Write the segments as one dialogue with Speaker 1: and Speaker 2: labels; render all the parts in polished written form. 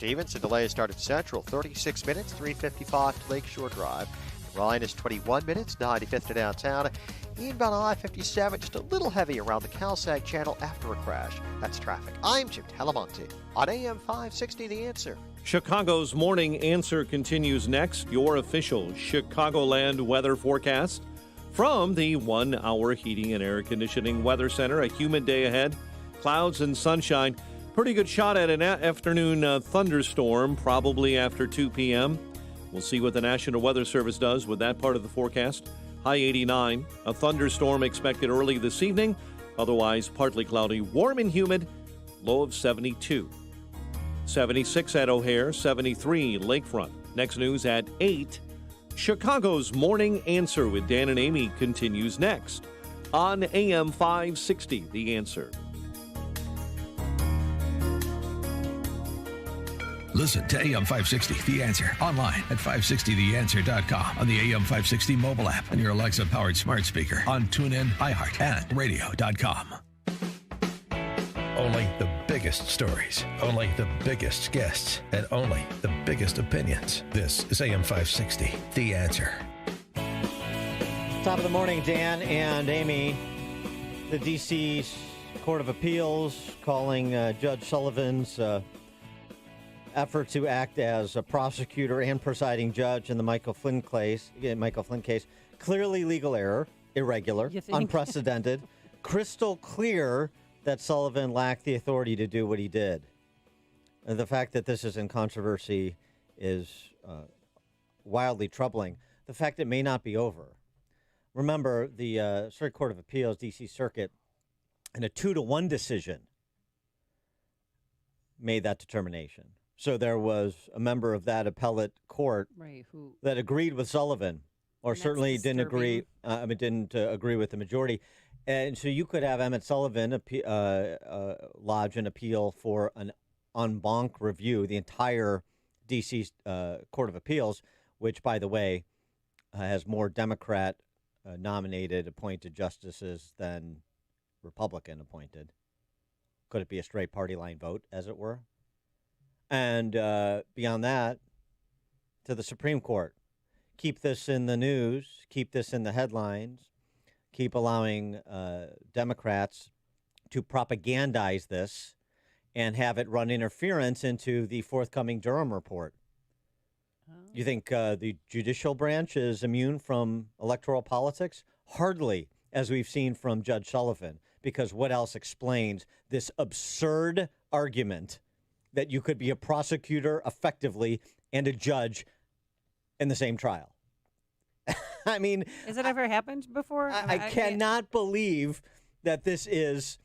Speaker 1: Stevenson, delay started Central, 36 minutes, 3:55 to Lakeshore Drive. Ryan is 21 minutes, 95th to downtown. Inbound I-57, just a little heavy around the Calsag Channel after a crash. That's traffic. I'm Jim Talamonte on AM 560, The Answer.
Speaker 2: Chicago's Morning Answer continues next. Your official Chicagoland weather forecast from the 1 Hour Heating and Air Conditioning Weather Center. A humid day ahead, clouds and sunshine. Pretty good shot at an afternoon thunderstorm, probably after 2 p.m. We'll see what the National Weather Service does with that part of the forecast. High 89. A thunderstorm expected early this evening. Otherwise, partly cloudy, warm and humid. Low of 72. 76 at O'Hare, 73 Lakefront. Next news at 8. Chicago's Morning Answer with Dan and Amy continues next on AM 560, The Answer.
Speaker 3: Listen to AM 560, The Answer, online at 560theanswer.com, on the AM 560 mobile app, on your Alexa-powered smart speaker, on TuneIn, iHeart, and radio.com. Only the biggest stories, only the biggest guests, and only the biggest opinions. This is AM 560, The Answer.
Speaker 4: Top of the morning, Dan and Amy. The D.C. Court of Appeals calling Judge Sullivan's effort to act as a prosecutor and presiding judge in the Michael Flynn case clearly legal error, irregular, unprecedented, crystal clear that Sullivan lacked the authority to do what he did. And the fact that this is in controversy is wildly troubling. The fact it may not be over. Remember, the Circuit Court of Appeals, D.C. Circuit, in a 2-1 decision, made that determination. So there was a member of that appellate court that agreed with Sullivan, or certainly didn't agree. Didn't agree with the majority, and so you could have Emmett Sullivan lodge an appeal for an en banc review, the entire D.C. Court of Appeals, which, by the way, has more Democrat nominated appointed justices than Republican appointed. Could it be a straight party line vote, as it were? And beyond that, to the Supreme Court. Keep this in the news. Keep this in the headlines. Keep allowing Democrats to propagandize this and have it run interference into the forthcoming Durham report. Oh. You think the judicial branch is immune from electoral politics? Hardly, as we've seen from Judge Sullivan, because what else explains this absurd argument that you could be a prosecutor effectively and a judge in the same trial? I mean,
Speaker 5: has it ever happened before?
Speaker 4: I cannot believe that this is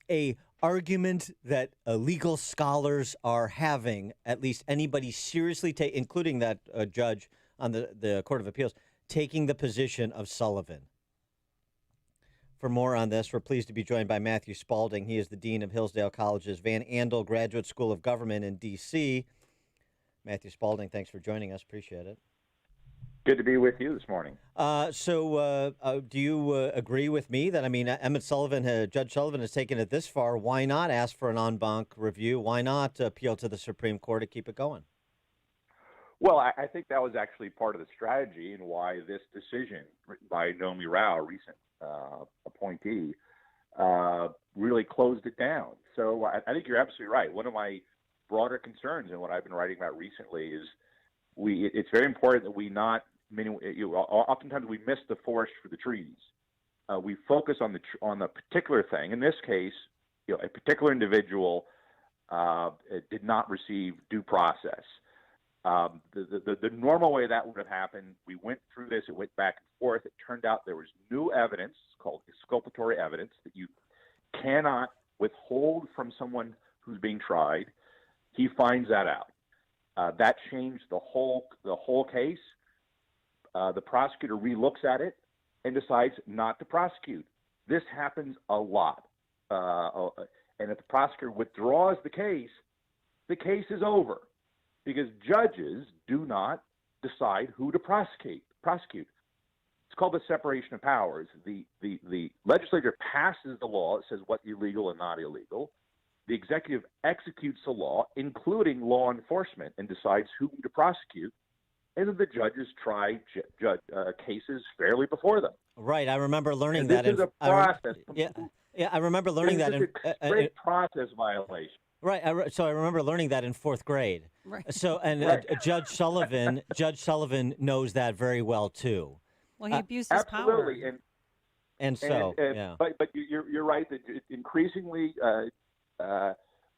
Speaker 4: a argument that legal scholars are having, at least anybody seriously including that judge on the Court of Appeals, taking the position of Sullivan. For more on this, we're pleased to be joined by Matthew Spalding. He is the Dean of Hillsdale College's Van Andel Graduate School of Government in D.C. Matthew Spalding, thanks for joining us. Appreciate it.
Speaker 6: Good to be with you this morning.
Speaker 4: So do you agree with me that, Judge Sullivan has taken it this far? Why not ask for an en banc review? Why not appeal to the Supreme Court to keep it going?
Speaker 6: Well, I think that was actually part of the strategy and why this decision by Naomi Rao, recent appointee, really closed it down. So I think you're absolutely right. One of my broader concerns and what I've been writing about recently is it's very important that we not oftentimes we miss the forest for the trees. We focus on the particular thing. In this case, a particular individual did not receive due process. The normal way that would have happened, we went through this, it went back and forth. It turned out there was new evidence called exculpatory evidence that you cannot withhold from someone who's being tried. He finds that out. That changed the whole case. The prosecutor relooks at it and decides not to prosecute. This happens a lot. And if the prosecutor withdraws the case is over, because judges do not decide who to prosecute. It's called the separation of powers. The legislature passes the law that says what's illegal and not illegal. the executive executes the law, including law enforcement, and decides whom to prosecute, and then the judges try cases fairly before them.
Speaker 4: Right. I remember learning
Speaker 6: and
Speaker 4: that.
Speaker 6: This is a process.
Speaker 4: I remember learning that
Speaker 6: in great process violation.
Speaker 4: Right. So I remember learning that in fourth grade.
Speaker 5: Right.
Speaker 4: So Judge Sullivan knows that very well too.
Speaker 5: Well, he abused his power.
Speaker 6: Absolutely.
Speaker 4: Yeah.
Speaker 6: But you're right that increasingly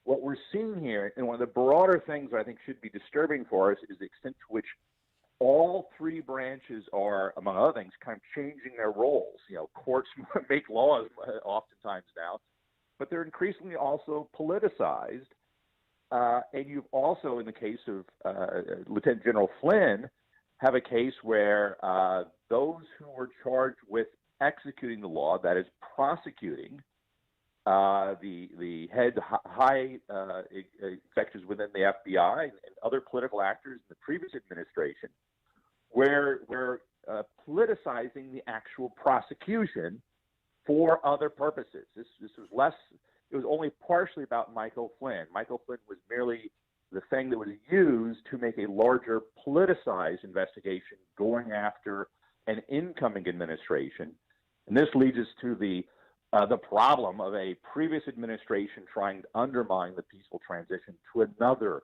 Speaker 6: what we're seeing here, and one of the broader things that I think should be disturbing for us, is the extent to which all three branches are, among other things, kind of changing their roles. Courts make laws oftentimes now, but they're increasingly also politicized. And you've also, in the case of Lieutenant General Flynn, have a case where those who were charged with executing the law, that is prosecuting the high executives within the FBI and other political actors in the previous administration, where politicizing the actual prosecution for other purposes. This was less. It was only partially about Michael Flynn. Michael Flynn was merely the thing that was used to make a larger politicized investigation going after an incoming administration. And this leads us to the problem of a previous administration trying to undermine the peaceful transition to another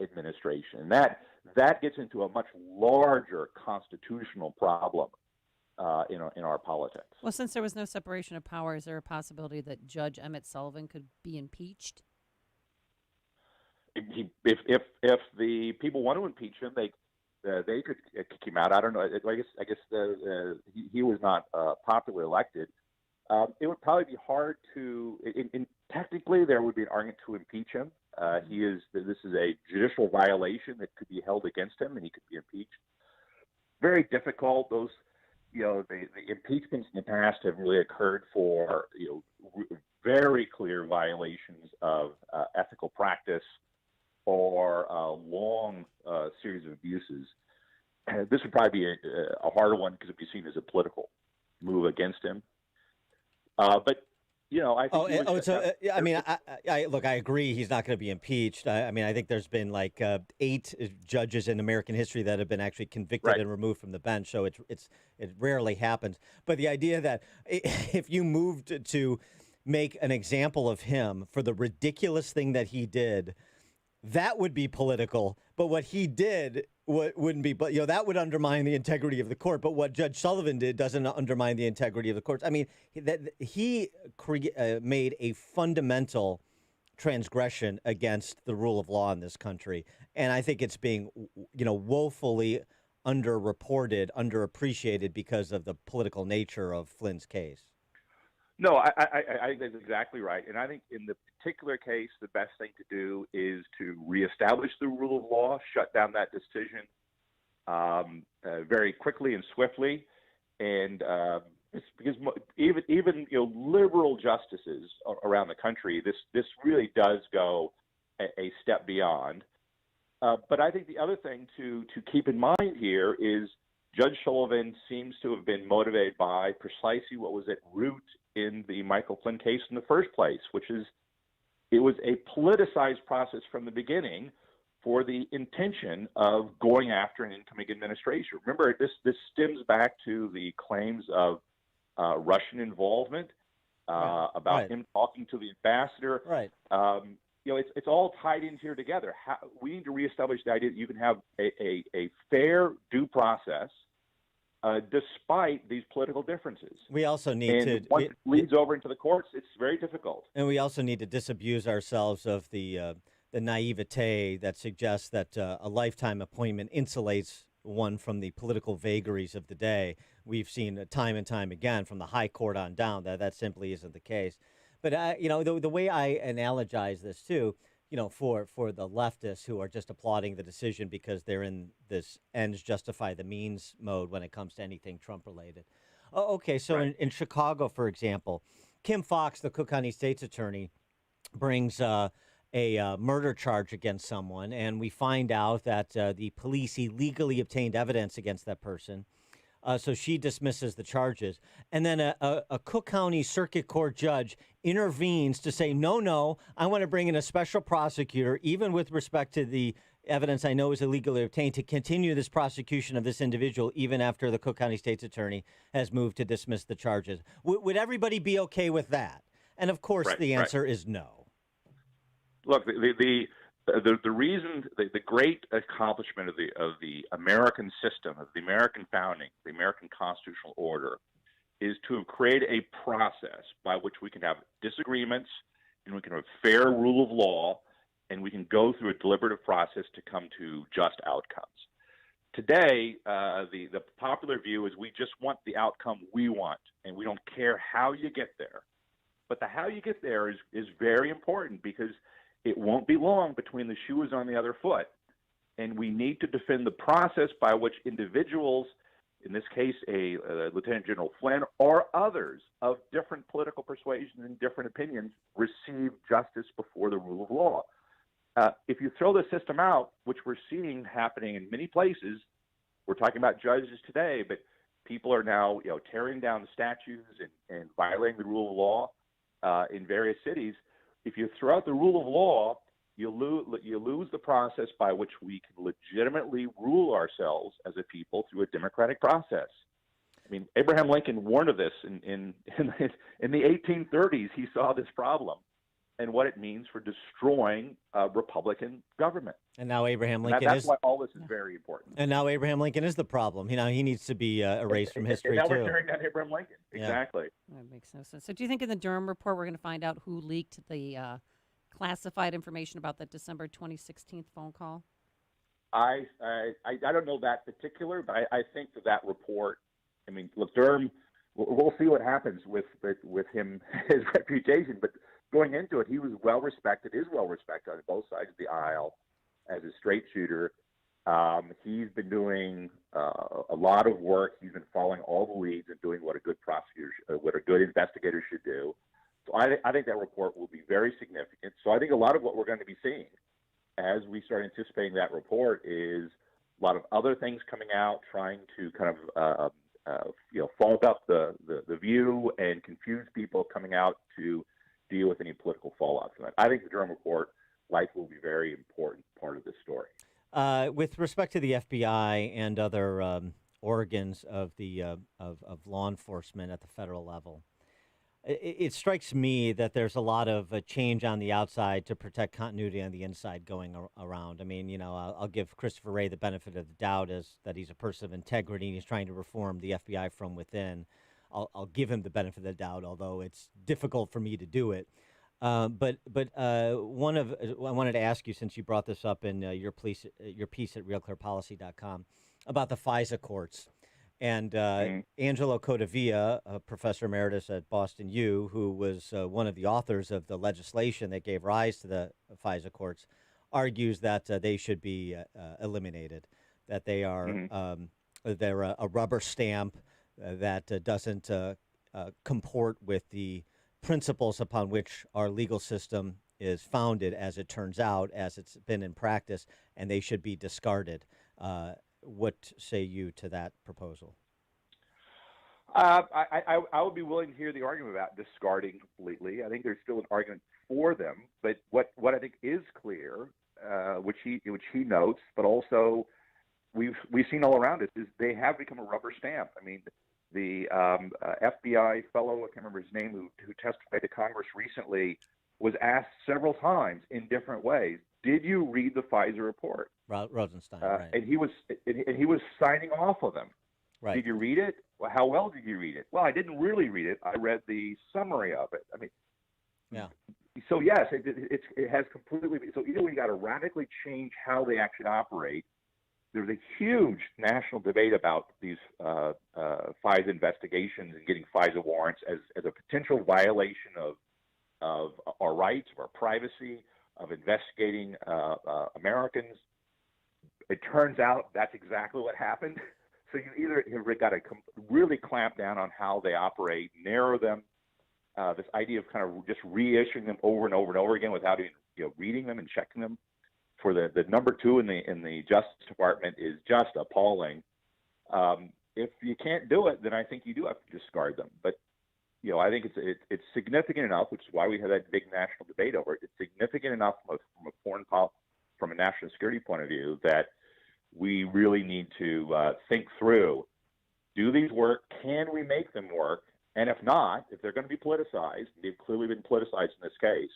Speaker 6: administration. And that gets into a much larger constitutional problem in our politics.
Speaker 5: Well, since there was no separation of power, is there a possibility that Judge Emmett Sullivan could be impeached?
Speaker 6: If the people want to impeach him, they could kick him out. I don't know. I guess he was not popularly elected. It would probably be hard to. Technically, there would be an argument to impeach him. This is a judicial violation that could be held against him, and he could be impeached. Very difficult. Those, the impeachments in the past have really occurred for very clear violations of ethical practice or a long series of abuses. This would probably be a harder one because it would be seen as a political move against him. But I think.
Speaker 4: I agree. He's not going to be impeached. I think there's been like 8 judges in American history that have been actually convicted and removed from the bench. So it rarely happens. But the idea that if you moved to make an example of him for the ridiculous thing that he did, that would be political. But what he did wouldn't be. But that would undermine the integrity of the court. But what Judge Sullivan did doesn't undermine the integrity of the courts. I mean, he made a fundamental transgression against the rule of law in this country, and I think it's being woefully underreported, underappreciated because of the political nature of Flynn's case.
Speaker 6: No, I think that's exactly right. And I think in the particular case, the best thing to do is to reestablish the rule of law, shut down that decision very quickly and swiftly. And it's because even liberal justices around the country, this really does go a step beyond. But I think the other thing to keep in mind here is Judge Sullivan seems to have been motivated by precisely what was at root in the Michael Flynn case in the first place, which is it was a politicized process from the beginning for the intention of going after an incoming administration. Remember, this stems back to the claims of Russian involvement, about him talking to the ambassador.
Speaker 4: Right.
Speaker 6: It's all tied in here together. We need to reestablish the idea that you can have a fair due process despite these political differences.
Speaker 4: We also need
Speaker 6: once it leads over into the courts, it's very difficult.
Speaker 4: And we also need to disabuse ourselves of the naivete that suggests that a lifetime appointment insulates one from the political vagaries of the day. We've seen time and time again from the high court on down that simply isn't the case. But the way I analogize this too, for the leftists who are just applauding the decision because they're in this ends justify the means mode when it comes to anything Trump related. Okay, so in Chicago, for example, Kim Foxx, the Cook County State's attorney, brings a murder charge against someone, and we find out that the police illegally obtained evidence against that person. So she dismisses the charges. And then a Cook County Circuit Court judge intervenes to say, no, I want to bring in a special prosecutor, even with respect to the evidence I know is illegally obtained, to continue this prosecution of this individual, even after the Cook County State's Attorney has moved to dismiss the charges. Would everybody be okay with that? And of course, the answer is no.
Speaker 6: Look, the reason, the great accomplishment of the American system, of the American founding, the American constitutional order, is to create a process by which we can have disagreements and we can have a fair rule of law and we can go through a deliberative process to come to just outcomes. Today, the popular view is we just want the outcome we want, and we don't care how you get there. But the how you get there is very important, because it won't be long between the shoe is on the other foot, and we need to defend the process by which individuals, in this case Lieutenant General Flynn or others of different political persuasions and different opinions, receive justice before the rule of law. If you throw the system out, which we're seeing happening in many places, we're talking about judges today, but people are now tearing down the statues and violating the rule of law in various cities. If you throw out the rule of law, you lose the process by which we can legitimately rule ourselves as a people through a democratic process. I mean, Abraham Lincoln warned of this in the 1830s. He saw this problem and what it means for destroying Republican government.
Speaker 4: And now Abraham Lincoln
Speaker 6: that's why all this is very important.
Speaker 4: And now Abraham Lincoln is the problem. He needs to be erased from history,
Speaker 6: and now
Speaker 4: too.
Speaker 6: We're tearing down Abraham Lincoln. Exactly.
Speaker 5: That makes no sense. So do you think in the Durham report we're going to find out who leaked the classified information about that December 2016 phone call?
Speaker 6: I don't know that particular, but I think that report, I mean, look, Durham, we'll see what happens with him, his reputation, but going into it, he was well-respected, is well-respected on both sides of the aisle as a straight shooter. He's been doing a lot of work. He's been following all the leads and doing what a good prosecutor, what a good investigator should do. So I think that report will be very significant. So I think a lot of what we're going to be seeing as we start anticipating that report is a lot of other things coming out, trying to kind of fault up the view and confuse people coming out to deal with any political fallout from that. I think the Durham report likely will be a very important part of this story.
Speaker 4: With respect to the FBI and other organs of the of law enforcement at the federal level, it strikes me that there's a lot of change on the outside to protect continuity on the inside going around. I mean, I'll give Christopher Wray the benefit of the doubt as that he's a person of integrity and he's trying to reform the FBI from within. I'll give him the benefit of the doubt, although it's difficult for me to do it. But I wanted to ask you, since you brought this up in your piece at realclearpolicy.com about the FISA courts. And Angelo Codavia, a professor emeritus at Boston U, who was one of the authors of the legislation that gave rise to the FISA courts, argues that they should be eliminated, that they are they're a rubber stamp that doesn't comport with the principles upon which our legal system is founded, as it turns out, as it's been in practice, and they should be discarded. What say you to that proposal?
Speaker 6: I would be willing to hear the argument about discarding completely. I think there's still an argument for them, but what I think is clear, which he notes, but also we've seen all around us, is they have become a rubber stamp. I mean, the FBI fellow, I can't remember his name, who testified to Congress recently, was asked several times in different ways, did you read the FISA report?
Speaker 4: Rosenstein, right.
Speaker 6: And he was signing off of them.
Speaker 4: Right.
Speaker 6: Did you read it? Well, how well did you read it? Well, I didn't really read it. I read the summary of it. I mean,
Speaker 4: yeah.
Speaker 6: So yes, it has completely. So either we got to radically change how they actually operate. There's a huge national debate about these FISA investigations and getting FISA warrants as a potential violation of our rights, of our privacy, of investigating Americans. It turns out that's exactly what happened. So you either have got to really clamp down on how they operate, narrow them. This idea of kind of just reissuing them over and over and over again without even reading them and checking them. For the number two in the Justice Department is just appalling. if you can't do it, then I think you do have to discard them. But I think it's significant enough, which is why we had that big national debate over it. It's significant enough from a national security point of view that we really need to think through: do these work? Can we make them work? And if not, if they're going to be politicized, they've clearly been politicized in this case,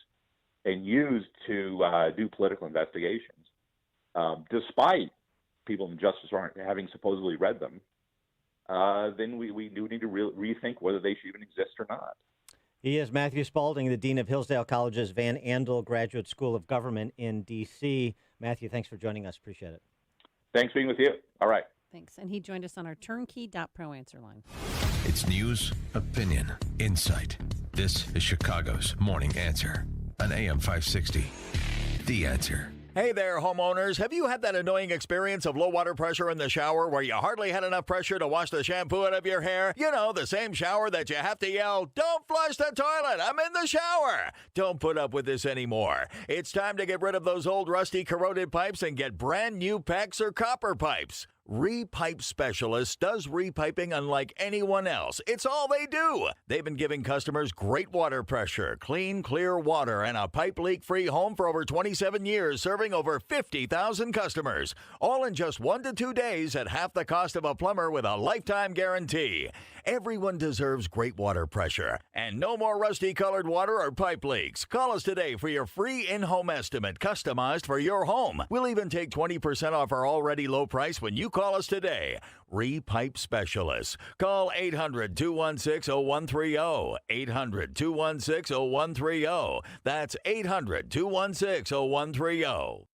Speaker 6: and used to do political investigations, despite people in justice aren't having supposedly read them, then we do need to rethink whether they should even exist or not.
Speaker 4: He is Matthew Spalding, the Dean of Hillsdale College's Van Andel Graduate School of Government in D.C. Matthew, thanks for joining us. Appreciate it.
Speaker 6: Thanks for being with you. All right.
Speaker 5: Thanks. And he joined us on our turnkey.pro answer line.
Speaker 3: It's news, opinion, insight. This is Chicago's Morning Answer on AM 560. The Answer.
Speaker 7: Hey there, homeowners. Have you had that annoying experience of low water pressure in the shower where you hardly had enough pressure to wash the shampoo out of your hair? You know, the same shower that you have to yell, "Don't flush the toilet, I'm in the shower." Don't put up with this anymore. It's time to get rid of those old rusty corroded pipes and get brand new PEX or copper pipes. Repipe Specialist does repiping unlike anyone else. It's all they do. They've been giving customers great water pressure, clean, clear water, and a pipe leak-free home for over 27 years, serving over 50,000 customers. All in just 1 to 2 days at half the cost of a plumber with a lifetime guarantee. Everyone deserves great water pressure and no more rusty-colored water or pipe leaks. Call us today for your free in-home estimate customized for your home. We'll even take 20% off our already low price when you call us today. Repipe Specialists. Call 800-216-0130. 800-216-0130. That's 800-216-0130.